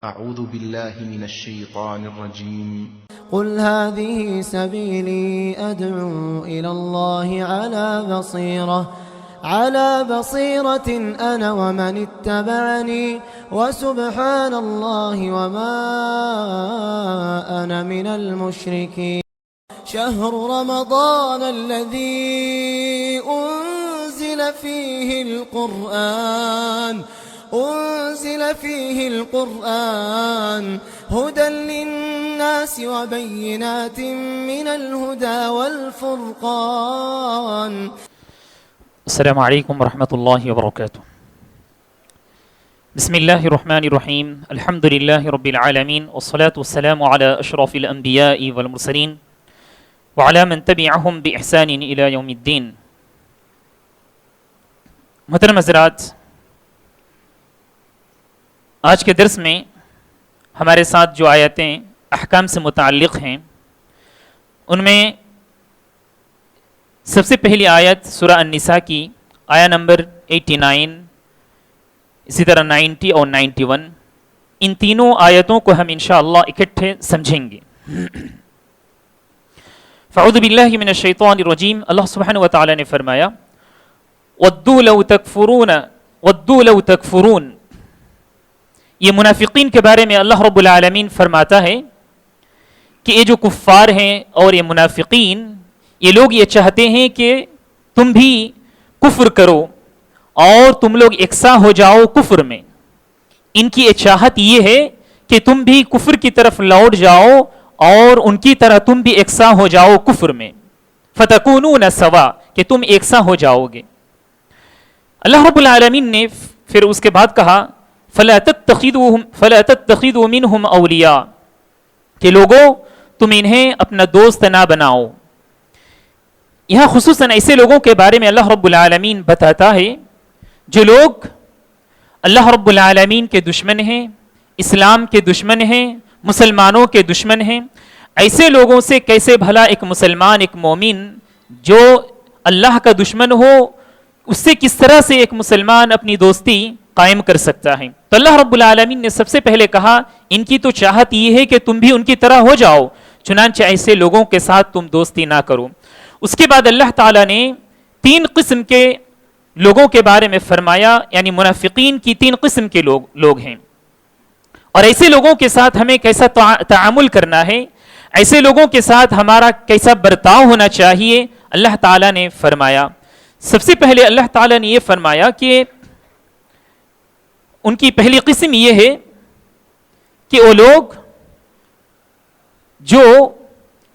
أعوذ بالله من الشيطان الرجيم قل هذه سبيلي أدعو إلى الله على بصيرة أنا ومن اتبعني وسبحان الله وما أنا من المشركين. شهر رمضان الذي أنزل فيه القرآن هدى للناس وبينات من الهدى والفرقان. السلام عليكم ورحمة الله وبركاته. بسم الله الرحمن الرحيم. الحمد لله رب العالمين والصلاة والسلام على أشرف الأنبياء والمرسلين وعلى من تبعهم بإحسان إلى يوم الدين. محترم حضرات، آج کے درس میں ہمارے ساتھ جو آیتیں احکام سے متعلق ہیں ان میں سب سے پہلی آیت سورہ النساء کی آیا نمبر 89، اسی طرح 90 اور 91، ان تینوں آیتوں کو ہم انشاءاللہ اکٹھے سمجھیں گے. فاعوذ باللہ من الشیطان الرجیم. اللہ سبحانہ وتعالی نے فرمایا وَدُّوا لَوْ تَكْفُرُونَ. یہ منافقین کے بارے میں اللہ رب العالمین فرماتا ہے کہ یہ جو کفار ہیں اور یہ منافقین، یہ لوگ یہ چاہتے ہیں کہ تم بھی کفر کرو اور تم لوگ یکساں ہو جاؤ کفر میں. ان کی یہ چاہت یہ ہے کہ تم بھی کفر کی طرف لوٹ جاؤ اور ان کی طرح تم بھی یکساں ہو جاؤ کفر میں. فَتَكُونُونَ سَوَا، کہ تم یکساں ہو جاؤ گے. اللہ رب العالمین نے پھر اس کے بعد کہا فَلَا تَتَّخِذُوا مِنْهُمْ أَوْلِيَاءَ، کہ لوگوں تم انہیں اپنا دوست نہ بناؤ. یہاں خصوصاً ایسے لوگوں کے بارے میں اللہ رب العالمین بتاتا ہے جو لوگ اللہ رب العالمین کے دشمن ہیں، اسلام کے دشمن ہیں، مسلمانوں کے دشمن ہیں. ایسے لوگوں سے کیسے بھلا ایک مسلمان، ایک مومن جو اللہ کا دشمن ہو، اس سے کس طرح سے ایک مسلمان اپنی دوستی قائم کر سکتا ہے؟ تو اللہ رب العالمین نے سب سے پہلے کہا ان کی تو چاہت یہ ہے کہ تم بھی ان کی طرح ہو جاؤ، چنانچہ ایسے لوگوں کے ساتھ تم دوستی نہ کرو. اس کے بعد اللہ تعالیٰ نے 3 قسم کے لوگوں کے بارے میں فرمایا، یعنی منافقین کی 3 قسم کے لوگ ہیں، اور ایسے لوگوں کے ساتھ ہمیں کیسا تعامل کرنا ہے، ایسے لوگوں کے ساتھ ہمارا کیسا برتاؤ ہونا چاہیے. اللہ تعالیٰ نے فرمایا، سب سے پہلے اللہ تعالیٰ نے یہ فرمایا کہ ان کی پہلی قسم یہ ہے کہ وہ لوگ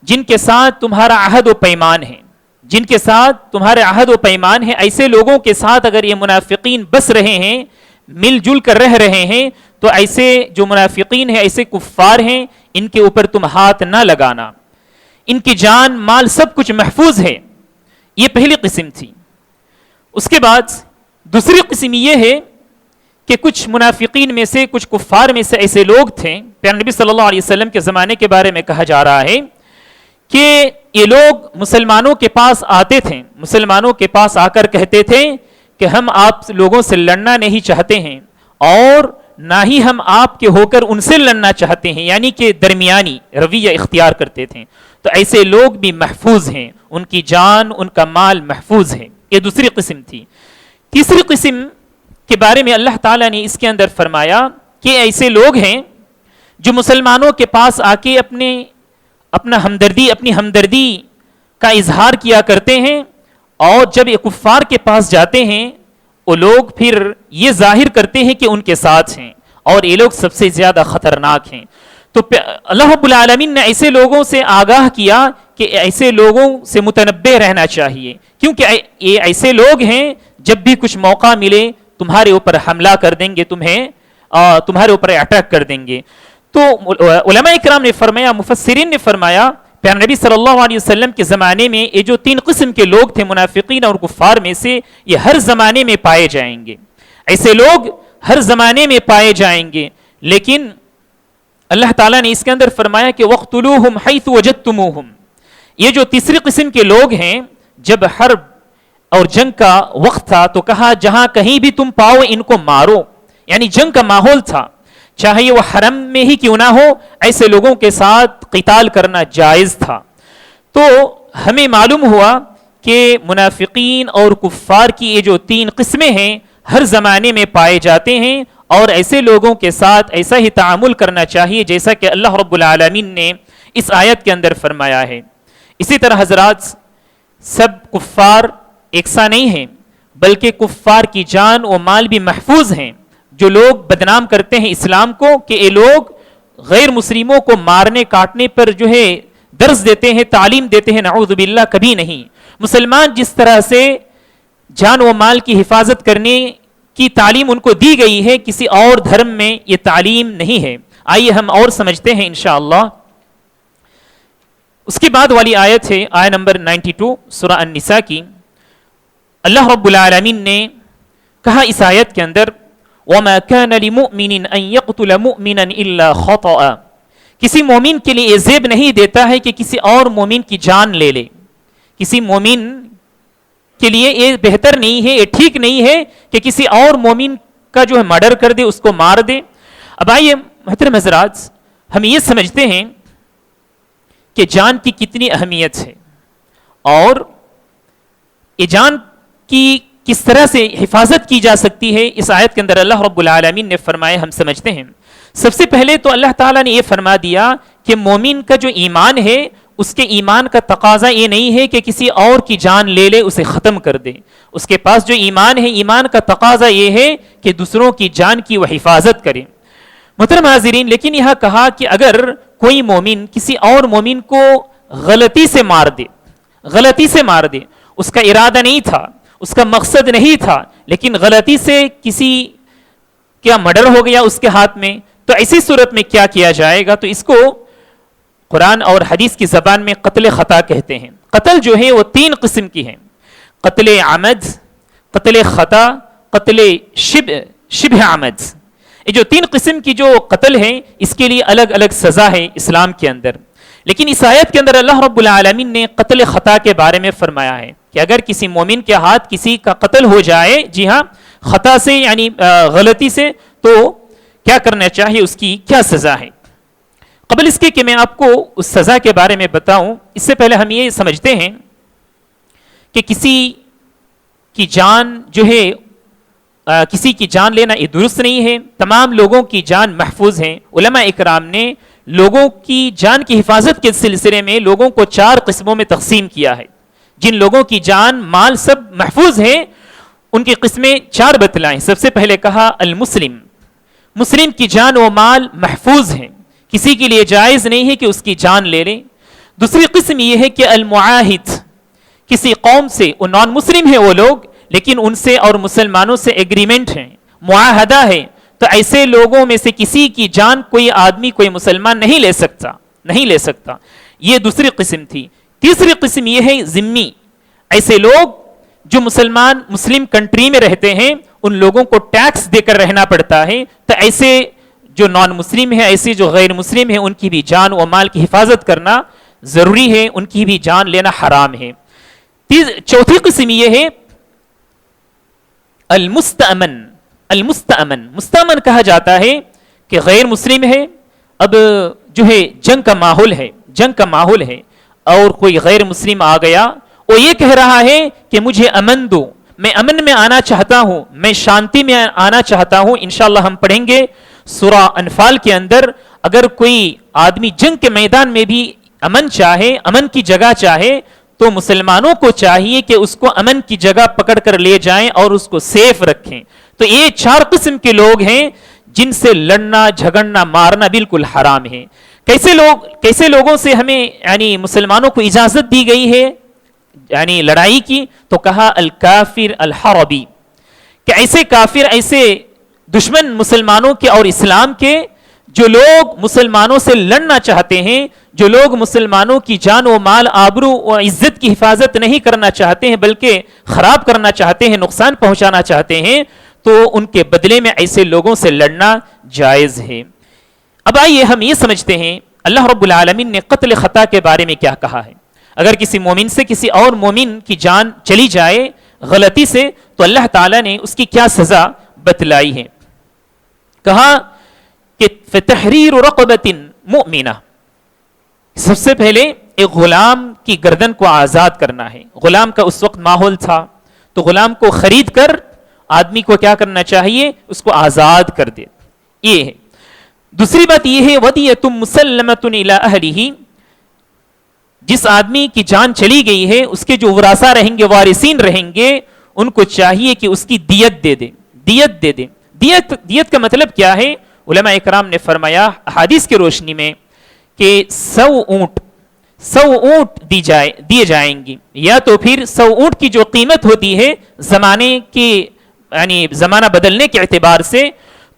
جن کے ساتھ تمہارا عہد و پیمان ہے، جن کے ساتھ تمہارے عہد و پیمان ہے، ایسے لوگوں کے ساتھ اگر یہ منافقین بس رہے ہیں، مل جل کر رہ رہے ہیں، تو ایسے جو منافقین ہیں، ایسے کفار ہیں، ان کے اوپر تم ہاتھ نہ لگانا. ان کی جان مال سب کچھ محفوظ ہے. یہ پہلی قسم تھی. اس کے بعد دوسری قسم یہ ہے کہ کچھ منافقین میں سے، کچھ کفار میں سے ایسے لوگ تھے، پیارے نبی صلی اللہ علیہ وسلم کے زمانے کے بارے میں کہا جا رہا ہے کہ یہ لوگ مسلمانوں کے پاس آتے تھے، مسلمانوں کے پاس آ کر کہتے تھے کہ ہم آپ لوگوں سے لڑنا نہیں چاہتے ہیں اور نہ ہی ہم آپ کے ہو کر ان سے لڑنا چاہتے ہیں، یعنی کہ درمیانی رویہ اختیار کرتے تھے. تو ایسے لوگ بھی محفوظ ہیں، ان کی جان، ان کا مال محفوظ ہے. یہ دوسری قسم تھی. تیسری قسم کے بارے میں اللہ تعالیٰ نے اس کے اندر فرمایا کہ ایسے لوگ ہیں جو مسلمانوں کے پاس آ کے اپنی ہمدردی کا اظہار کیا کرتے ہیں، اور جب یہ کفار کے پاس جاتے ہیں وہ لوگ پھر یہ ظاہر کرتے ہیں کہ ان کے ساتھ ہیں، اور یہ لوگ سب سے زیادہ خطرناک ہیں. تو اللہ رب العالمین نے ایسے لوگوں سے آگاہ کیا کہ ایسے لوگوں سے متنبہ رہنا چاہیے، کیونکہ یہ ایسے لوگ ہیں جب بھی کچھ موقع ملے تمہارے اوپر حملہ کر دیں گے، تمہارے اوپر اٹیک کر دیں گے. تو علماء اکرام نے فرمایا، مفسرین نے فرمایا، پیارے نبی صلی اللہ علیہ وسلم کے زمانے میں یہ جو 3 قسم کے لوگ تھے منافقین اور کفار میں سے، یہ ہر زمانے میں پائے جائیں گے. ایسے لوگ ہر زمانے میں پائے جائیں گے، لیکن اللہ تعالیٰ نے اس کے اندر فرمایا کہ وَاقْتُلُوهُمْ حَيْثُ وَجَدْتُمُوهُمْ. یہ جو تیسری قسم کے لوگ ہیں، جب حرب اور جنگ کا وقت تھا تو کہا جہاں کہیں بھی تم پاؤ ان کو مارو، یعنی جنگ کا ماحول تھا چاہے وہ حرم میں ہی کیوں نہ ہو، ایسے لوگوں کے ساتھ قتال کرنا جائز تھا۔ تو ہمیں معلوم ہوا کہ منافقین اور کفار کی یہ جو 3 قسمیں ہیں ہر زمانے میں پائے جاتے ہیں، اور ایسے لوگوں کے ساتھ ایسا ہی تعامل کرنا چاہیے جیسا کہ اللہ رب العالمین نے اس آیت کے اندر فرمایا ہے۔ اسی طرح حضرات، سب کفار یکساں نہیں ہیں، بلکہ کفار کی جان و مال بھی محفوظ ہیں۔ جو لوگ بدنام کرتے ہیں اسلام کو کہ یہ لوگ غیر مسلموں کو مارنے کاٹنے پر جو ہے درس دیتے ہیں، تعلیم دیتے ہیں، نعوذ باللہ، کبھی نہیں۔ مسلمان جس طرح سے جان و مال کی حفاظت کرنے کی تعلیم ان کو دی گئی ہے، کسی اور دھرم میں یہ تعلیم نہیں ہے۔ آئیے ہم اور سمجھتے ہیں انشاءاللہ۔ اس کے بعد والی آیت ہے آیت نمبر 92 سورہ النساء کی۔ اللہ رب العالمین نے کہا اس آیت کے اندر وَمَا كَانَ لِمُؤْمِنٍ أَن يَقْتُلَ مُؤْمِنًا إِلَّا خَطَأً، کسی مومن کے لیے یہ زیب نہیں دیتا ہے کہ کسی اور مومن کی جان لے لے۔ کسی مومن کے لیے یہ بہتر نہیں ہے، یہ ٹھیک نہیں ہے کہ کسی اور مومن کا جو ہے مرڈر کر دے، اس کو مار دے۔ اب آئیے محترم حضرات، ہم یہ سمجھتے ہیں کہ جان کی کتنی اہمیت ہے اور یہ جان کی کس طرح سے حفاظت کی جا سکتی ہے۔ اس آیت کے اندر اللہ رب العالمین نے فرمایا، ہم سمجھتے ہیں۔ سب سے پہلے تو اللہ تعالیٰ نے یہ فرما دیا کہ مومن کا جو ایمان ہے، اس کے ایمان کا تقاضا یہ نہیں ہے کہ کسی اور کی جان لے لے، اسے ختم کر دے۔ اس کے پاس جو ایمان ہے، ایمان کا تقاضا یہ ہے کہ دوسروں کی جان کی وہ حفاظت کرے۔ محترم حاضرین، لیکن یہاں کہا کہ اگر کوئی مومن کسی اور مومن کو غلطی سے مار دے، غلطی سے مار دے، اس کا ارادہ نہیں تھا، اس کا مقصد نہیں تھا، لیکن غلطی سے کسی کیا مرڈر ہو گیا اس کے ہاتھ میں، تو ایسی صورت میں کیا کیا جائے گا؟ تو اس کو قرآن اور حدیث کی زبان میں قتل خطا کہتے ہیں۔ قتل جو ہے وہ 3 قسم کی ہیں: قتل عمد، قتل خطا، قتل شبہ عمد۔ یہ جو 3 قسم کی جو قتل ہے، اس کے لیے الگ الگ سزا ہے اسلام کے اندر۔ لیکن اس آیت کے اندر اللہ رب العالمین نے قتل خطا کے بارے میں فرمایا ہے کہ اگر کسی مومن کے ہاتھ کسی کا قتل ہو جائے، جی ہاں، خطا سے یعنی غلطی سے، تو کیا کرنا چاہیے، اس کی کیا سزا ہے۔ قبل اس کے کہ میں آپ کو اس سزا کے بارے میں بتاؤں، اس سے پہلے ہم یہ سمجھتے ہیں کہ کسی کی جان جو ہے، کسی کی جان لینا یہ درست نہیں ہے۔ تمام لوگوں کی جان محفوظ ہیں۔ علماء اکرام نے لوگوں کی جان کی حفاظت کے سلسلے میں لوگوں کو 4 قسموں میں تقسیم کیا ہے۔ جن لوگوں کی جان مال سب محفوظ ہیں، ان کی قسمیں 4 بتلائیں۔ سب سے پہلے کہا المسلم، مسلم کی جان و مال محفوظ ہیں، کسی کے لیے جائز نہیں ہے کہ اس کی جان لے لیں۔ دوسری قسم یہ ہے کہ المعاہد، کسی قوم سے، وہ نان مسلم ہیں وہ لوگ، لیکن ان سے اور مسلمانوں سے ایگریمنٹ ہے، معاہدہ ہے، تو ایسے لوگوں میں سے کسی کی جان کوئی آدمی، کوئی مسلمان نہیں لے سکتا، نہیں لے سکتا۔ یہ دوسری قسم تھی۔ تیسری قسم یہ ہے ذمی، ایسے لوگ جو مسلم کنٹری میں رہتے ہیں، ان لوگوں کو ٹیکس دے کر رہنا پڑتا ہے، تو ایسے جو نان مسلم ہیں، ایسے جو غیر مسلم ہیں، ان کی بھی جان و مال کی حفاظت کرنا ضروری ہے، ان کی بھی جان لینا حرام ہے۔ چوتھی قسم یہ ہے المستأمن، المستأمن، مستأمن کہا جاتا ہے کہ غیر مسلم ہے، اب جو ہے جنگ کا ماحول ہے، جنگ کا ماحول ہے، اور کوئی غیر مسلم آ گیا، وہ یہ کہہ رہا ہے کہ مجھے امن دو، میں امن میں آنا چاہتا ہوں، میں شانتی میں آنا چاہتا ہوں۔ انشاءاللہ ہم پڑھیں گے سورہ انفال کے اندر، اگر کوئی آدمی جنگ کے میدان میں بھی امن چاہے، امن کی جگہ چاہے، تو مسلمانوں کو چاہیے کہ اس کو امن کی جگہ پکڑ کر لے جائیں اور اس کو سیف رکھیں۔ تو یہ 4 قسم کے لوگ ہیں جن سے لڑنا، جھگڑنا، مارنا بالکل حرام ہے۔ کیسے لوگوں سے ہمیں یعنی مسلمانوں کو اجازت دی گئی ہے یعنی لڑائی کی؟ تو کہا الکافر الحربی، کہ ایسے کافر، ایسے دشمن مسلمانوں کے اور اسلام کے، جو لوگ مسلمانوں سے لڑنا چاہتے ہیں، جو لوگ مسلمانوں کی جان و مال، آبرو و عزت کی حفاظت نہیں کرنا چاہتے ہیں بلکہ خراب کرنا چاہتے ہیں، نقصان پہنچانا چاہتے ہیں، تو ان کے بدلے میں ایسے لوگوں سے لڑنا جائز ہے۔ اب آئیے ہم یہ سمجھتے ہیں اللہ رب العالمین نے قتل خطا کے بارے میں کیا کہا ہے۔ اگر کسی مومن سے کسی اور مومن کی جان چلی جائے غلطی سے، تو اللہ تعالیٰ نے اس کی کیا سزا بتلائی ہے۔ کہا کہ فتحریر رقبۃ مؤمنہ، سب سے پہلے ایک غلام کی گردن کو آزاد کرنا ہے. غلام کا اس وقت ماحول تھا تو غلام کو خرید کر آدمی کو کیا کرنا چاہیے؟ اس کو آزاد کر دے. یہ ہے. دوسری بات یہ ہے وَدِيَةٌ مُسَلَّمَةٌ إِلَىٰ أَهْلِهِ، جس آدمی کی جان چلی گئی ہے اس کے جو ورثاء رہیں گے، وارثین رہیں گے، ان کو چاہیے کہ اس کی دیت دے دیں. دیت دے دیں. دیت کا مطلب کیا ہے؟ علماء اکرام نے فرمایا احادیث کی روشنی میں کہ 100 اونٹ دیے جائیں گی، یا تو پھر 100 اونٹ کی جو قیمت ہوتی ہے زمانے کی، یعنی زمانہ بدلنے کے اعتبار سے،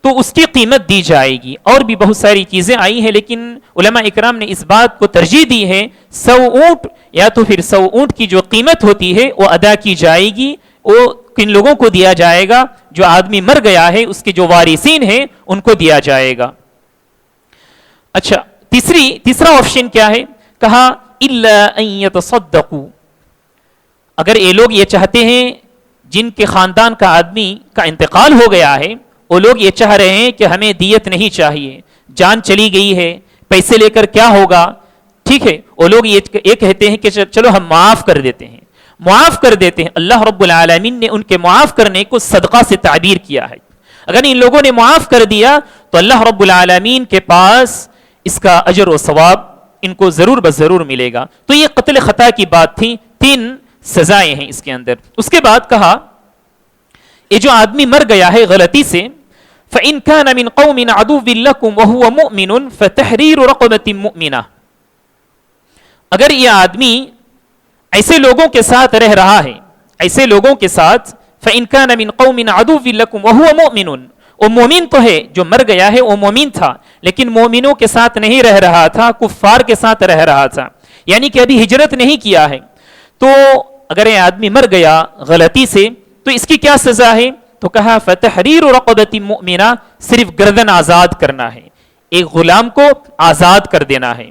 تو اس کی قیمت دی جائے گی. اور بھی بہت ساری چیزیں آئی ہیں، لیکن علماء اکرام نے اس بات کو ترجیح دی ہے 100 اونٹ یا تو پھر 100 اونٹ کی جو قیمت ہوتی ہے وہ ادا کی جائے گی. وہ کن لوگوں کو دیا جائے گا؟ جو آدمی مر گیا ہے اس کے جو وارثین ہیں ان کو دیا جائے گا. اچھا، تیسرا آپشن کیا ہے؟ کہا الا ان يتصدقوا، اگر یہ لوگ یہ چاہتے ہیں جن کے خاندان کا آدمی کا انتقال ہو گیا ہے، وہ لوگ یہ چاہ رہے ہیں کہ ہمیں دیت نہیں چاہیے، جان چلی گئی ہے، پیسے لے کر کیا ہوگا؟ ٹھیک ہے، وہ لوگ یہ کہتے ہیں کہ چلو ہم معاف کر دیتے ہیں. اللہ رب العالمین نے ان کے معاف کرنے کو صدقہ سے تعبیر کیا ہے. اگر ان لوگوں نے معاف کر دیا تو اللہ رب العالمین کے پاس اس کا اجر و ثواب ان کو ضرور بضرور ملے گا. تو یہ قتل خطا کی بات تھی. 3 سزائیں ہیں اس کے اندر. اس کے بعد کہا یہ جو آدمی مر گیا ہے غلطی سے، فَإِن كَانَ مِن قَوْمٍ عَدُوٍّ لَكُمْ وَهُوَ مُؤْمِنٌ فَتَحْرِيرُ رَقَبَةٍ مُؤْمِنَةٍ، اگر یہ آدمی ایسے لوگوں کے ساتھ رہ رہا ہے، ایسے لوگوں کے ساتھ، فَإِن كَانَ مِن قَوْمٍ عَدُوٍّ لَكُمْ وَهُوَ مُؤْمِنٌ، وہ مومن تو ہے، جو مر گیا ہے وہ مومن تھا لیکن مومنوں کے ساتھ نہیں رہ رہا تھا، کفار کے ساتھ رہ رہا تھا، یعنی کہ ابھی ہجرت نہیں کیا ہے. تو اگر یہ آدمی مر گیا غلطی سے تو اس کی کیا سزا ہے؟ تو کہا فتحریر رقبۃ مؤمنہ، صرف گردن آزاد کرنا ہے، ایک غلام کو آزاد کر دینا ہے.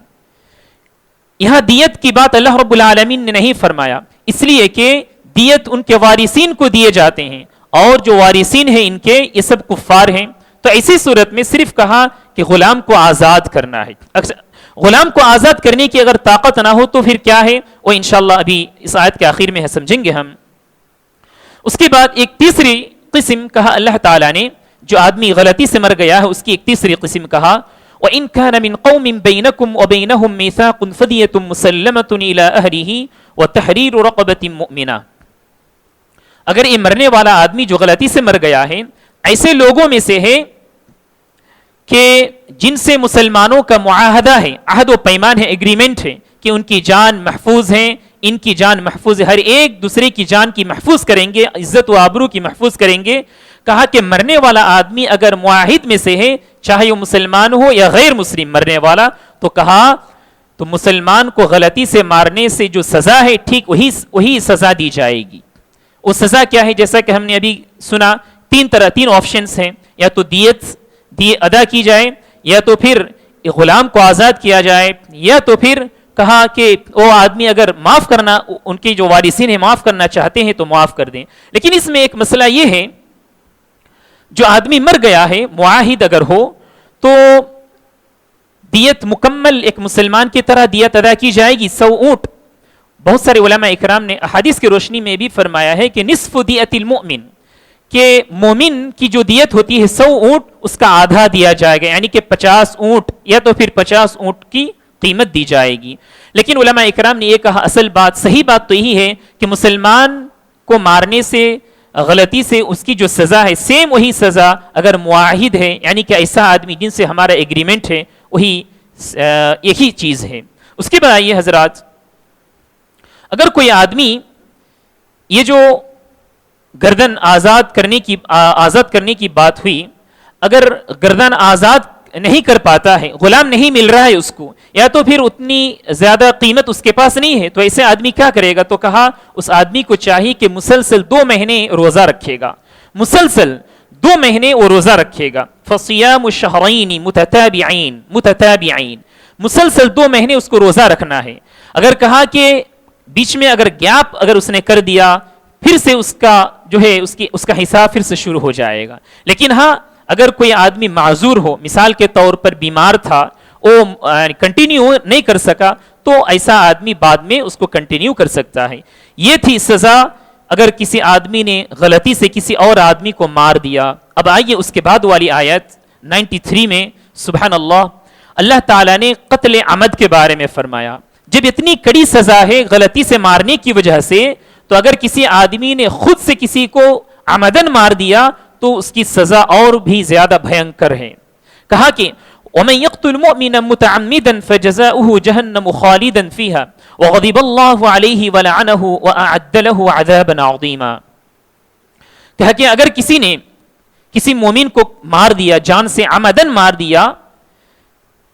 یہاں دیت کی بات اللہ رب العالمین نے نہیں فرمایا، اس لیے کہ دیت ان کے وارثین کو دیے جاتے ہیں، اور جو وارثین ہیں ان کے یہ سب کفار ہیں. تو ایسی صورت میں صرف کہا کہ غلام کو آزاد کرنا ہے. غلام کو آزاد کرنے کی اگر طاقت نہ ہو تو پھر کیا ہے؟ وہ انشاءاللہ ابھی اس آیت کے آخر میں سمجھیں گے ہم. اس کے بعد ایک تیسری قسم کہا اللہ تعالیٰ نے، جو آدمی غلطی سے مر گیا ہے اس کی ایک تیسری قسم کہا وَإِن كَانَ مِن قَوْمٍ بَيْنَكُمْ وَبَيْنَهُمْ مِيثَاقٌ فَدِيَةٌ مُسَلَّمَةٌ إِلَىٰ أَهْلِهِ وَتَحْرِيرُ رَقَبَةٍ مُؤْمِنَةٍ. اگر یہ مرنے والا آدمی جو غلطی سے مر گیا ہے ایسے لوگوں میں سے ہے کہ جن سے مسلمانوں کا معاہدہ ہے، عہد و پیمان ہے، ایگریمنٹ ہے کہ ان کی جان محفوظ ہے، ان کی جان محفوظ ہے، ہر ایک دوسرے کی جان کی محفوظ کریں گے، عزت و آبرو کی محفوظ کریں گے. کہا کہ مرنے والا آدمی اگر معاہد میں سے ہے، چاہے وہ مسلمان ہو یا غیر مسلم مرنے والا، تو کہا تو مسلمان کو غلطی سے مارنے سے جو سزا ہے ٹھیک وہی سزا دی جائے گی. وہ سزا کیا ہے؟ جیسا کہ ہم نے ابھی سنا، 3 آپشنز ہیں، یا تو دیت ادا کی جائے، یا تو پھر غلام کو آزاد کیا جائے، یا تو پھر کہا کہ وہ آدمی اگر معاف کرنا، ان کے جو وارثین ہیں معاف کرنا چاہتے ہیں تو معاف کر دیں. لیکن اس میں ایک مسئلہ یہ ہے، جو آدمی مر گیا ہے معاہد اگر ہو تو دیت مکمل ایک مسلمان کی طرح دیت ادا کی جائے گی، 100 اونٹ. بہت سارے علماء اکرام نے احادیث کی روشنی میں بھی فرمایا ہے کہ نصف دیت المؤمن، کہ مومن کی جو دیت ہوتی ہے 100 اونٹ، اس کا آدھا دیا جائے گا، یعنی کہ 50 اونٹ یا تو پھر 50 اونٹ کی قیمت دی جائے گی. لیکن علماء اکرام نے یہ کہا اصل بات، صحیح بات تو یہی ہے کہ مسلمان کو مارنے سے غلطی سے اس کی جو سزا ہے سیم وہی سزا اگر معاہد ہے، یعنی کہ ایسا آدمی جن سے ہمارا ایگریمنٹ ہے، وہی ایک ہی چیز ہے. اس کے بعد آئیے حضرات، اگر کوئی آدمی یہ جو گردن آزاد کرنے کی بات ہوئی، اگر گردن آزاد نہیں کر پاتا ہے، غلام نہیں مل رہا ہے اس کو، یا تو پھر اتنی زیادہ قیمت اس کے پاس نہیں ہے، تو ایسے آدمی کیا کرے گا؟ تو کہا اس آدمی کو چاہیے کہ مسلسل 2 مہینے روزہ رکھے گا، مسلسل 2 مہینے وہ روزہ رکھے گا. فَصِيَامُ الشَّهْرَيْنِ مُتَتَابِعَيْن، مسلسل 2 مہینے اس کو روزہ رکھنا ہے. اگر کہا کہ بیچ میں اگر گیپ اگر اس نے کر دیا، پھر سے اس کا جو ہے اس کا حساب پھر سے شروع ہو جائے گا. لیکن ہاں اگر کوئی آدمی معذور ہو، مثال کے طور پر بیمار تھا، وہ کنٹینیو نہیں کر سکا، تو ایسا آدمی بعد میں اس کو کنٹینیو کر سکتا ہے۔ یہ تھی سزا اگر کسی آدمی نے غلطی سے کسی اور آدمی کو مار دیا۔ اب آئیے اس کے بعد والی آیت 93 میں، سبحان اللہ، اللہ تعالیٰ نے قتل عمد کے بارے میں فرمایا۔ جب اتنی کڑی سزا ہے غلطی سے مارنے کی وجہ سے، تو اگر کسی آدمی نے خود سے کسی کو عمدن مار دیا تو اس کی سزا اور بھی زیادہ بھینکر ہے۔ کہا کہ وَمَن يَقْتُلْ مُؤْمِنًا مُتَعَمِّدًا فَجَزَاؤُهُ جَهَنَّمُ خَالِدًا فِيهَا وَغَضِبَ اللَّهُ عَلَيْهِ وَلَعَنَهُ وَأَعَدَّ لَهُ عَذَابًا عَظِيمًا۔ کہا کہ اگر کسی نے کسی مومن کو مار دیا، جان سے عمدن مار دیا،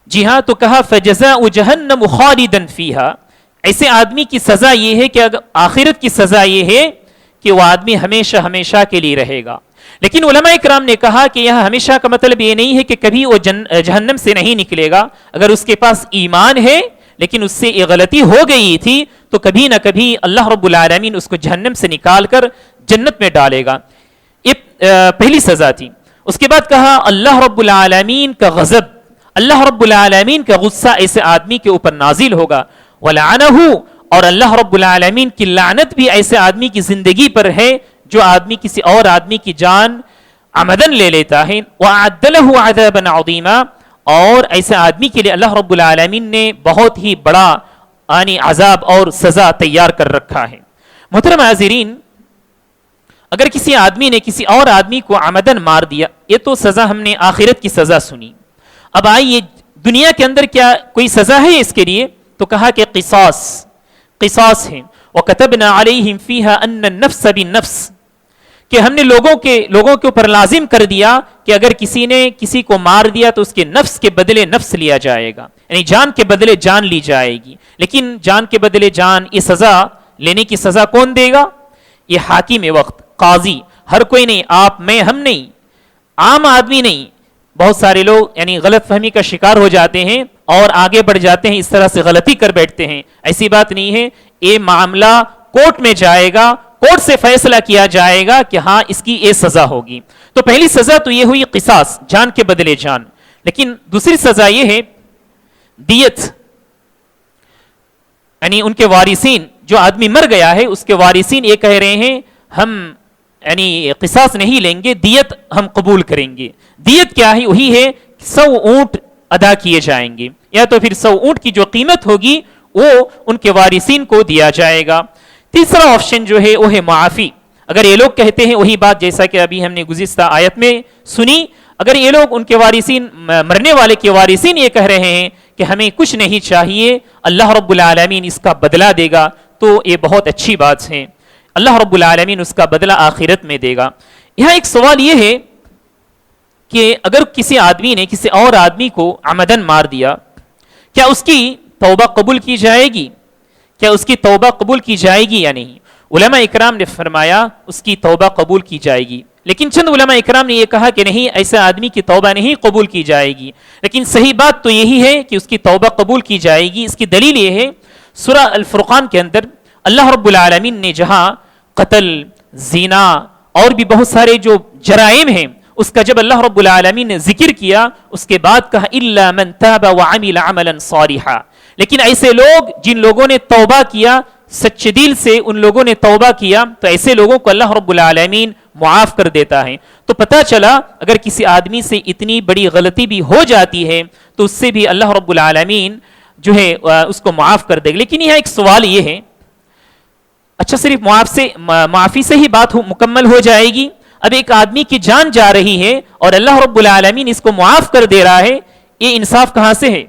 جی ہاں، تو کہا فَجَزَاؤُ جَهَنَّمُ خَالِدًا فِيهَا، ایسے آدمی کی سزا یہ ہے کہ آخرت کی سزا یہ ہے کہ وہ آدمی ہمیشہ ہمیشہ کے لیے رہے گا۔ لیکن علماء کرام نے کہا کہ یہاں ہمیشہ کا مطلب یہ نہیں ہے کہ کبھی وہ جہنم سے نہیں نکلے گا۔ اگر اس کے پاس ایمان ہے لیکن اس سے یہ غلطی ہو گئی تھی تو کبھی نہ کبھی اللہ رب العالمین اس کو جہنم سے نکال کر جنت میں ڈالے گا۔ یہ پہلی سزا تھی۔ اس کے بعد کہا اللہ رب العالمین کا غضب، اللہ رب العالمین کا غصہ ایسے آدمی کے اوپر نازل ہوگا۔ وَلَعَنَهُ، اور اللہ رب العالمین کی لعنت بھی ایسے آدمی کی زندگی پر ہے جو آدمی کسی اور آدمی کی جان عمدن لے لیتا ہے۔ وَأَعَدَّ لَهُ عَذَابًا عَظِيمًا، اور ایسے آدمی کے لیے اللہ رب العالمین نے بہت ہی بڑا عذاب اور سزا تیار کر رکھا ہے۔ محترم حاضرین، اگر کسی آدمی نے کسی اور آدمی کو عمدن مار دیا، یہ تو سزا ہم نے آخرت کی سزا سنی۔ اب آئیے دنیا کے اندر کیا کوئی سزا ہے اس کے لیے؟ تو کہا کہ قصاص ہے۔ وَكَتَبْنَا عَلَيْهِمْ فِيهَا أَنَّ النَّفْسَ بِالنَّفْسِ، کہ ہم نے لوگوں کے اوپر لازم کر دیا کہ اگر کسی نے کسی کو مار دیا تو اس کے نفس کے بدلے نفس لیا جائے گا، یعنی جان کے بدلے جان لی جائے گی۔ لیکن جان کے بدلے جان، یہ سزا لینے کی سزا کون دے گا؟ یہ حاکم وقت، قاضی، ہر کوئی نہیں، آپ میں ہم نہیں، عام آدمی نہیں۔ بہت سارے لوگ یعنی غلط فہمی کا شکار ہو جاتے ہیں اور آگے بڑھ جاتے ہیں، اس طرح سے غلطی کر بیٹھتے ہیں۔ ایسی بات نہیں ہے، یہ معاملہ کورٹ میں جائے گا، کورٹ سے فیصلہ کیا جائے گا کہ ہاں اس کی یہ سزا ہوگی۔ تو پہلی سزا تو یہ ہوئی قصاص، جان کے بدلے جان۔ لیکن دوسری سزا یہ ہے دیت، یعنی ان کے وارثین، جو آدمی مر گیا ہے اس کے وارثین یہ کہہ رہے ہیں ہم یعنی قصاص نہیں لیں گے، دیت ہم قبول کریں گے۔ دیت کیا ہے؟ وہی ہے 100 اونٹ ادا کیے جائیں گے، یا تو پھر 100 اونٹ کی جو قیمت ہوگی وہ ان کے وارثین کو دیا جائے گا۔ تیسرا آپشن جو ہے وہ ہے معافی۔ اگر یہ لوگ کہتے ہیں وہی بات جیسا کہ ابھی ہم نے گزشتہ آیت میں سنی، اگر یہ لوگ ان کے وارثین، مرنے والے کے وارثین یہ کہہ رہے ہیں کہ ہمیں کچھ نہیں چاہیے، اللہ رب العالمین اس کا بدلہ دے گا، تو یہ بہت اچھی بات ہے، اللہ رب العالمین اس کا بدلہ آخرت میں دے گا۔ یہاں ایک سوال یہ ہے کہ اگر کسی آدمی نے کسی اور آدمی کو عمدن مار دیا، کیا اس کی توبہ قبول کی جائے گی؟ کیا اس کی توبہ قبول کی جائے گی یا نہیں؟ علماء اکرام نے فرمایا اس کی توبہ قبول کی جائے گی، لیکن چند علماء اکرام نے یہ کہا کہ نہیں، ایسے آدمی کی توبہ نہیں قبول کی جائے گی۔ لیکن صحیح بات تو یہی ہے کہ اس کی توبہ قبول کی جائے گی۔ اس کی دلیل یہ ہے سورہ الفرقان کے اندر اللہ رب العالمین نے جہاں قتل، زنا اور بھی بہت سارے جو جرائم ہیں اس کا جب اللہ رب العالمین نے ذکر کیا، اس کے بعد کہا الا من تاب وعمل عملا صالحا، لیکن ایسے لوگ جن لوگوں نے توبہ کیا، سچے دل سے ان لوگوں نے توبہ کیا، تو ایسے لوگوں کو اللہ رب العالمین معاف کر دیتا ہے۔ تو پتہ چلا اگر کسی آدمی سے اتنی بڑی غلطی بھی ہو جاتی ہے تو اس سے بھی اللہ رب العالمین جو ہے اس کو معاف کر دے گا۔ لیکن یہاں ایک سوال یہ ہے، اچھا صرف معافی سے ہی بات مکمل ہو جائے گی؟ اب ایک آدمی کی جان جا رہی ہے اور اللہ رب العالمین اس کو معاف کر دے رہا ہے، یہ انصاف کہاں سے ہے؟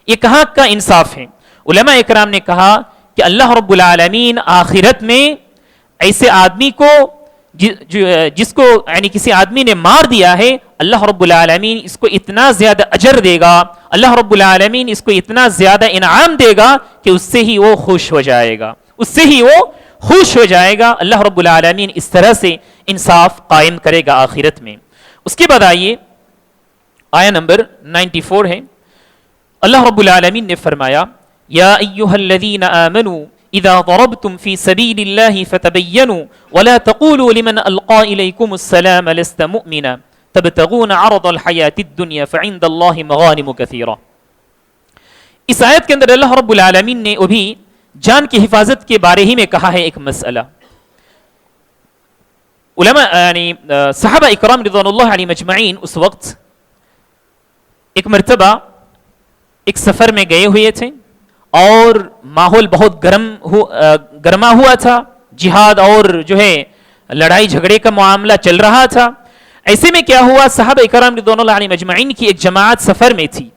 یہ کہاں کا انصاف ہے؟ علماء اکرام نے کہا کہ اللہ رب العالمین آخرت میں ایسے آدمی کو جس کو یعنی کسی آدمی نے مار دیا ہے، اللہ رب العالمین اس کو اتنا زیادہ اجر دے گا، اللہ رب العالمین اس کو اتنا زیادہ انعام دے گا کہ اس سے ہی وہ خوش ہو جائے گا، اس سے ہی وہ خوش ہو جائے گا۔ اللہ رب العالمین اس طرح سے انصاف قائم کرے گا آخرت میں۔ اس کے بعد آئیے آیہ نمبر 94 ہے، اللہ رب العالمین نے فرمایا یا ایھا الذین آمنوا اذا ضربتم فی سبیل اللہ فتبینوا ولا تقولوا لمن القى الیکم السلام لست مؤمنا تبتغون عرض الحیات الدنیا فعند اللہ مغانم کثیرہ. اس آیت کے اندر اللہ رب العالمین نے ابھی جان کی حفاظت کے بارے ہی میں کہا ہے ایک مسئلہ. علماء یعنی صحابہ اکرام رضوان اللہ علیہ مجمعین اس وقت ایک مرتبہ ایک سفر میں گئے ہوئے تھے اور ماحول بہت گرما ہوا تھا، جہاد اور جو ہے لڑائی جھگڑے کا معاملہ چل رہا تھا. ایسے میں کیا ہوا، صحابہ اکرام رضوان اللہ علیہ مجمعین کی ایک جماعت سفر میں تھی.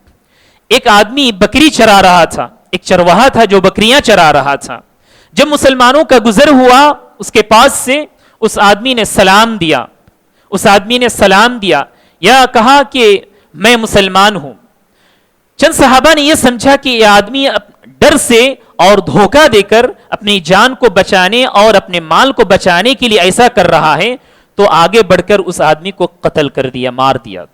ایک آدمی بکری چرا رہا تھا، ایک چرواہا تھا جو بکریاں چرا رہا تھا. جب مسلمانوں کا گزر ہوا اس کے پاس سے، اس آدمی نے سلام دیا یا کہا کہ میں مسلمان ہوں. چند صحابہ نے یہ سمجھا کہ یہ آدمی ڈر سے اور دھوکہ دے کر اپنی جان کو بچانے اور اپنے مال کو بچانے کے لیے ایسا کر رہا ہے، تو آگے بڑھ کر اس آدمی کو قتل کر دیا، مار دیا.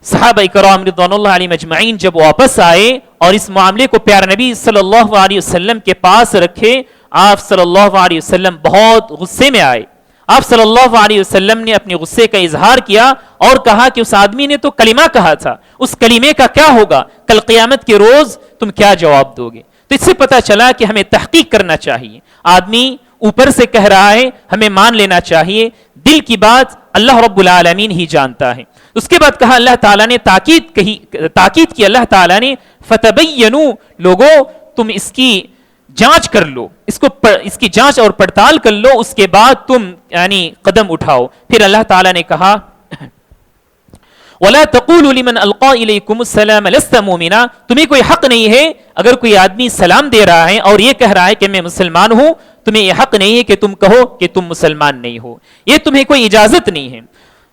صحابہ کرام رضوان اللہ علیہ مجمعین جب واپس آئے اور اس معاملے کو پیارے نبی صلی اللہ علیہ وسلم کے پاس رکھے، آپ صلی اللہ علیہ وسلم بہت غصے میں آئے. آپ صلی اللہ علیہ وسلم نے اپنے غصے کا اظہار کیا اور کہا کہ اس آدمی نے تو کلمہ کہا تھا، اس کلمے کا کیا ہوگا، کل قیامت کے روز تم کیا جواب دو گے. تو اس سے پتہ چلا کہ ہمیں تحقیق کرنا چاہیے. آدمی اوپر سے کہہ رہا ہے، ہمیں مان لینا چاہیے، دل کی بات اللہ رب العالمین ہی جانتا ہے. اس کے بعد کہا اللہ تعالیٰ نے تاکید کی اللہ تعالیٰ نے فتبینوا، لوگوں تم اس کی جانچ کر لو، اس کی جانچ اور پڑتال کر لو، اس کے بعد تم یعنی قدم اٹھاؤ. پھر اللہ تعالیٰ نے کہا وَلَا تَقُولُوا لِمَنْ أَلْقَى إِلَيْكُمُ السَّلَامَ لَسْتَ مُؤْمِنًا، تمہیں کوئی حق نہیں ہے اگر کوئی آدمی سلام دے رہا ہے اور یہ کہہ رہا ہے کہ میں مسلمان ہوں، تمہیں یہ حق نہیں ہے کہ تم کہو کہ تم مسلمان نہیں ہو، یہ تمہیں کوئی اجازت نہیں ہے.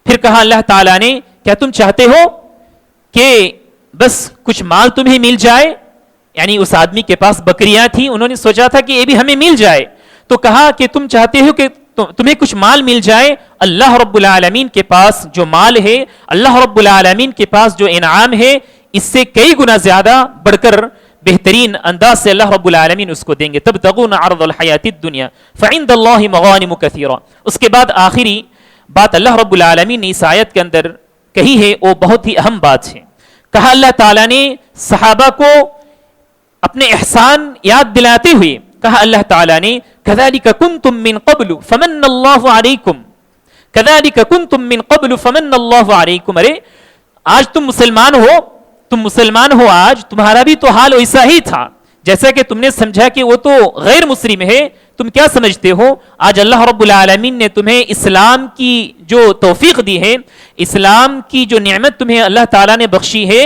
پھر کہا اللہ تعالیٰ نے کیا تم چاہتے ہو کہ بس کچھ مال تمہیں مل جائے؟ یعنی اس آدمی کے پاس بکریاں تھیں، انہوں نے سوچا تھا کہ یہ بھی ہمیں مل جائے، تو کہا کہ تم چاہتے ہو کہ تمہیں کچھ مال مل جائے؟ اللہ رب العالمین کے پاس جو مال ہے، اللہ رب العالمین کے پاس جو انعام ہے، اس سے کئی گنا زیادہ بڑھ کر بہترین انداز سے اللہ رب العالمین اس کو دیں گے. تبتغون عرض الحیات الدنیا فعند اللہ مغانم کثیرہ. اس کے بعد آخری بات اللہ رب العالمین نے اس آیت کے اندر کہی ہے، وہ بہت ہی اہم بات ہے. کہا اللہ تعالیٰ نے صحابہ کو اپنے احسان یاد دلاتے ہوئے، کہا اللہ تعالیٰ نے كذلك كنتم من قبل فمن الله عليكم، كذلك كنتم من قبل فمن الله عليكم. ارے آج تم مسلمان ہو، آج تمہارا بھی تو حال ویسا ہی تھا. جیسا کہ تم نے سمجھا کہ وہ تو غیر مسلم ہے، تم کیا سمجھتے ہو آج اللہ رب العالمین نے تمہیں اسلام کی جو توفیق دی ہے، اسلام کی جو نعمت تمہیں اللہ تعالیٰ نے بخشی ہے،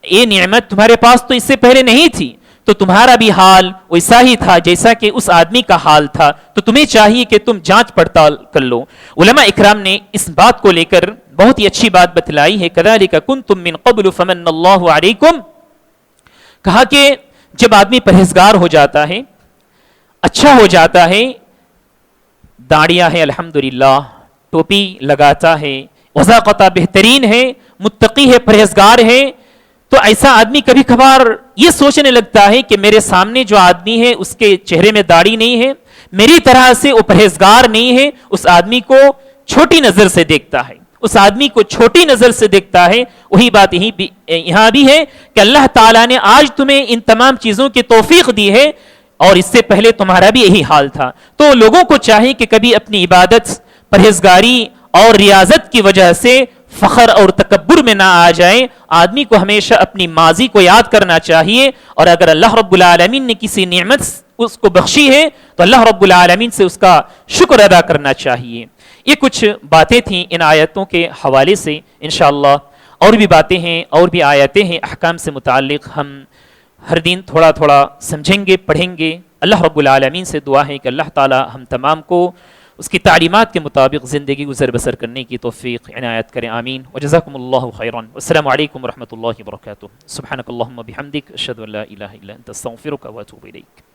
یہ نعمت تمہارے پاس تو اس سے پہلے نہیں تھی، تو تمہارا بھی حال ویسا ہی تھا جیسا کہ اس آدمی کا حال تھا. تو تمہیں چاہیے کہ تم جانچ پڑتال کر لو. علماء اکرام نے اس بات کو لے کر بہت ہی اچھی بات بتلائی ہے. كذلك كنتم من قبل فمن الله عليكم. کہا کہ جب آدمی پرہیزگار ہو جاتا ہے، اچھا ہو جاتا ہے، داڑیاں ہے الحمدللہ، ٹوپی لگاتا ہے، وضاقتہ بہترین ہے، متقی ہے، پرہیزگار ہے، تو ایسا آدمی کبھی کبھار یہ سوچنے لگتا ہے کہ میرے سامنے جو آدمی ہے اس کے چہرے میں داڑھی نہیں ہے، میری طرح سے وہ پرہیزگار نہیں ہے، اس آدمی کو چھوٹی نظر سے دیکھتا ہے، اس آدمی کو چھوٹی نظر سے دیکھتا ہے. وہی بات یہاں بھی ہے کہ اللہ تعالیٰ نے آج تمہیں ان تمام چیزوں کی توفیق دی ہے اور اس سے پہلے تمہارا بھی یہی حال تھا. تو لوگوں کو چاہیے کہ کبھی اپنی عبادت، پرہیزگاری اور ریاضت کی وجہ سے فخر اور تکبر میں نہ آ جائے. آدمی کو ہمیشہ اپنی ماضی کو یاد کرنا چاہیے، اور اگر اللہ رب العالمین نے کسی نعمت اس کو بخشی ہے تو اللہ رب العالمین سے اس کا شکر ادا کرنا چاہیے. یہ کچھ باتیں تھیں ان آیتوں کے حوالے سے. انشاءاللہ اور بھی باتیں ہیں اور بھی آیتیں ہیں احکام سے متعلق، ہم ہر دن تھوڑا تھوڑا سمجھیں گے، پڑھیں گے. اللہ رب العالمین سے دعا ہے کہ اللہ تعالی ہم تمام کو اس کی تعلیمات کے مطابق زندگی گزر بسر کرنے کی توفیق عنایت کریں. آمین. وجزاکم اللہ خیرا. السلام علیکم ورحمۃ اللہ وبرکاتہ. سبحانک اللہم بحمدک، اشہد ان لا الہ الا انت، استغفرک واتوب الیک.